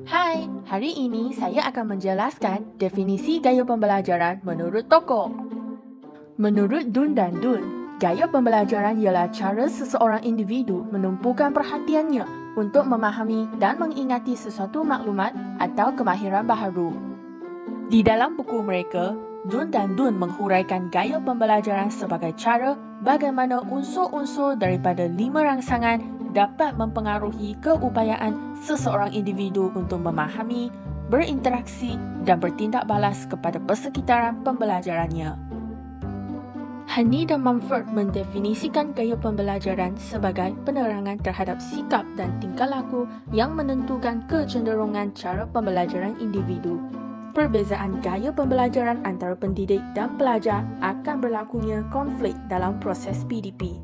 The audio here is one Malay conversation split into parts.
Hai, hari ini saya akan menjelaskan definisi gaya pembelajaran menurut tokoh. Menurut Dun dan Dun, gaya pembelajaran ialah cara seseorang individu menumpukan perhatiannya untuk memahami dan mengingati sesuatu maklumat atau kemahiran baharu. Di dalam buku mereka, Dun dan Dun menghuraikan gaya pembelajaran sebagai cara bagaimana unsur-unsur daripada 5 rangsangan dapat mempengaruhi keupayaan seseorang individu untuk memahami, berinteraksi dan bertindak balas kepada persekitaran pembelajarannya. Hani dan Mumford mendefinisikan gaya pembelajaran sebagai penerangan terhadap sikap dan tingkah laku yang menentukan kecenderungan cara pembelajaran individu. Perbezaan gaya pembelajaran antara pendidik dan pelajar akan berlakunya konflik dalam proses PDP.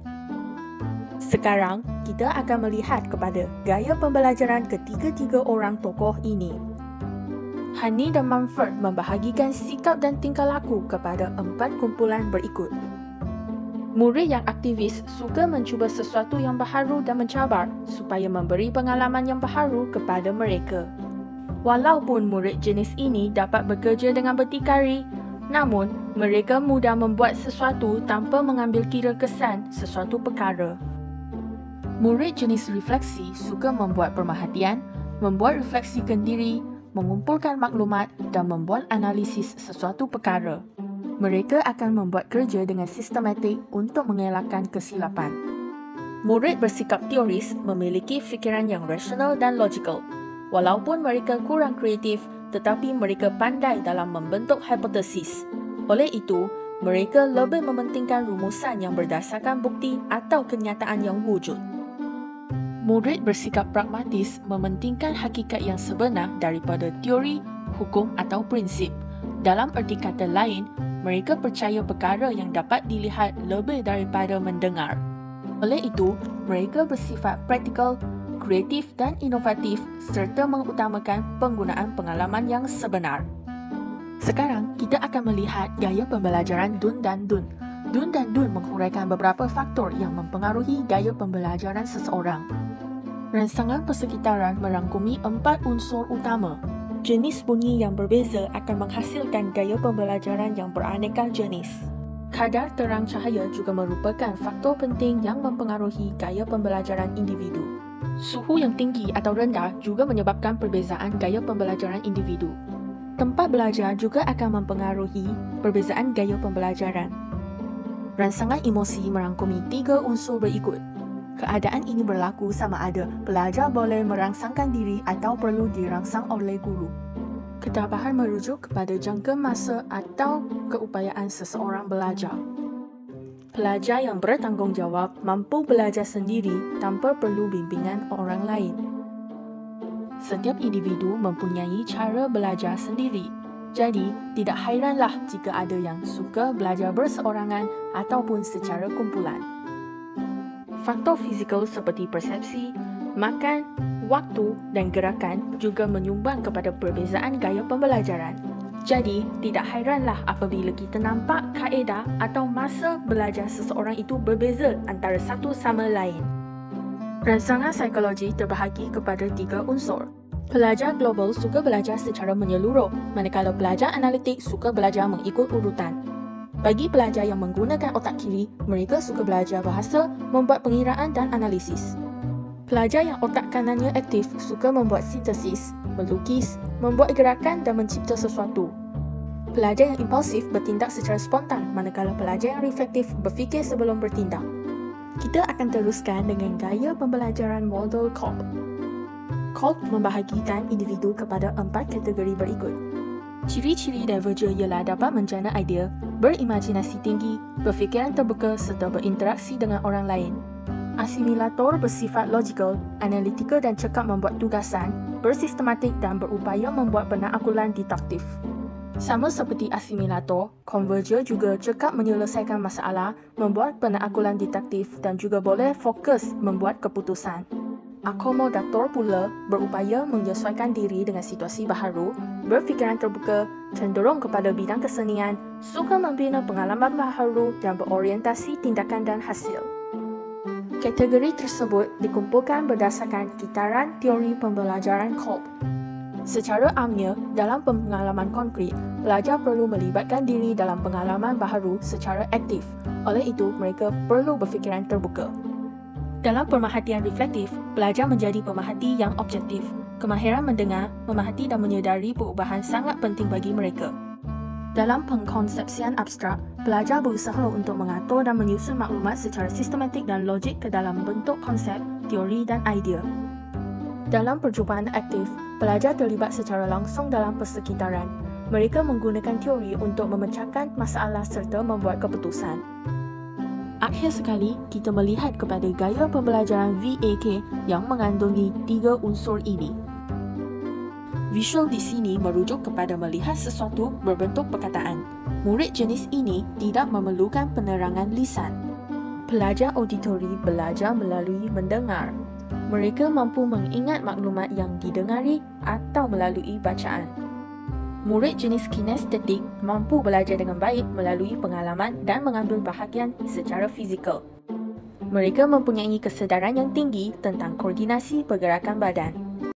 Sekarang, kita akan melihat kepada gaya pembelajaran ketiga-tiga orang tokoh ini. Hani dan Mumford membahagikan sikap dan tingkah laku kepada 4 kumpulan berikut. Murid yang aktivis suka mencuba sesuatu yang baharu dan mencabar supaya memberi pengalaman yang baharu kepada mereka. Walaupun murid jenis ini dapat bekerja dengan berdikari, namun mereka mudah membuat sesuatu tanpa mengambil kira kesan sesuatu perkara. Murid jenis refleksi suka membuat pemerhatian, membuat refleksikan diri, mengumpulkan maklumat dan membuat analisis sesuatu perkara. Mereka akan membuat kerja dengan sistematik untuk mengelakkan kesilapan. Murid bersikap teoris memiliki fikiran yang rasional dan logikal. Walaupun mereka kurang kreatif, tetapi mereka pandai dalam membentuk hipotesis. Oleh itu, mereka lebih mementingkan rumusan yang berdasarkan bukti atau kenyataan yang wujud. Murid bersikap pragmatis mementingkan hakikat yang sebenar daripada teori, hukum atau prinsip. Dalam erti kata lain, mereka percaya perkara yang dapat dilihat lebih daripada mendengar. Oleh itu, mereka bersifat praktikal, kreatif dan inovatif serta mengutamakan penggunaan pengalaman yang sebenar. Sekarang, kita akan melihat gaya pembelajaran Dun dan Dun. Dun dan Dun menghuraikan beberapa faktor yang mempengaruhi gaya pembelajaran seseorang. Rangsangan persekitaran merangkumi 4 unsur utama. Jenis bunyi yang berbeza akan menghasilkan gaya pembelajaran yang beraneka jenis. Kadar terang cahaya juga merupakan faktor penting yang mempengaruhi gaya pembelajaran individu. Suhu yang tinggi atau rendah juga menyebabkan perbezaan gaya pembelajaran individu. Tempat belajar juga akan mempengaruhi perbezaan gaya pembelajaran. Rangsangan emosi merangkumi 3 unsur berikut. Keadaan ini berlaku sama ada pelajar boleh merangsangkan diri atau perlu dirangsang oleh guru. Ketabahan merujuk kepada jangka masa atau keupayaan seseorang belajar. Pelajar yang bertanggungjawab mampu belajar sendiri tanpa perlu bimbingan orang lain. Setiap individu mempunyai cara belajar sendiri. Jadi, tidak hairanlah jika ada yang suka belajar berseorangan ataupun secara kumpulan. Faktor fizikal seperti persepsi, makan, waktu dan gerakan juga menyumbang kepada perbezaan gaya pembelajaran. Jadi, tidak hairanlah apabila kita nampak kaedah atau masa belajar seseorang itu berbeza antara satu sama lain. Rangsangan psikologi terbahagi kepada 3 unsur. Pelajar global suka belajar secara menyeluruh, manakala pelajar analitik suka belajar mengikut urutan. Bagi pelajar yang menggunakan otak kiri, mereka suka belajar bahasa, membuat pengiraan dan analisis. Pelajar yang otak kanannya aktif suka membuat sintesis, melukis, membuat gerakan dan mencipta sesuatu. Pelajar yang impulsif bertindak secara spontan, manakala pelajar yang reflektif berfikir sebelum bertindak. Kita akan teruskan dengan gaya pembelajaran model Kolb. Kolb membahagikan individu kepada 4 kategori berikut. Ciri-ciri Diverger ialah dapat menjana idea, berimajinasi tinggi, berfikiran terbuka serta berinteraksi dengan orang lain. Asimilator bersifat logikal, analitikal dan cekap membuat tugasan, bersistematik dan berupaya membuat penaklukan deduktif. Sama seperti asimilator, Converger juga cekap menyelesaikan masalah, membuat penaklukan deduktif dan juga boleh fokus membuat keputusan. Akomodator pula berupaya menyesuaikan diri dengan situasi baharu, berfikiran terbuka, cenderung kepada bidang kesenian, suka membina pengalaman baharu dan berorientasi tindakan dan hasil. Kategori tersebut dikumpulkan berdasarkan kitaran teori pembelajaran Kolb. Secara amnya, dalam pengalaman konkret, pelajar perlu melibatkan diri dalam pengalaman baharu secara aktif. Oleh itu, mereka perlu berfikiran terbuka. Dalam pemerhatian reflektif, pelajar menjadi pemerhati yang objektif. Kemahiran mendengar, memahati dan menyedari perubahan sangat penting bagi mereka. Dalam pengkonsepsian abstrak, pelajar berusaha untuk mengatur dan menyusun maklumat secara sistematik dan logik ke dalam bentuk konsep, teori dan idea. Dalam percubaan aktif, pelajar terlibat secara langsung dalam persekitaran. Mereka menggunakan teori untuk memecahkan masalah serta membuat keputusan. Akhir sekali, kita melihat kepada gaya pembelajaran VAK yang mengandungi 3 unsur ini. Visual di sini merujuk kepada melihat sesuatu berbentuk perkataan. Murid jenis ini tidak memerlukan penerangan lisan. Pelajar auditori belajar melalui mendengar. Mereka mampu mengingat maklumat yang didengari atau melalui bacaan. Murid jenis kinestetik mampu belajar dengan baik melalui pengalaman dan mengambil bahagian secara fizikal. Mereka mempunyai kesedaran yang tinggi tentang koordinasi pergerakan badan.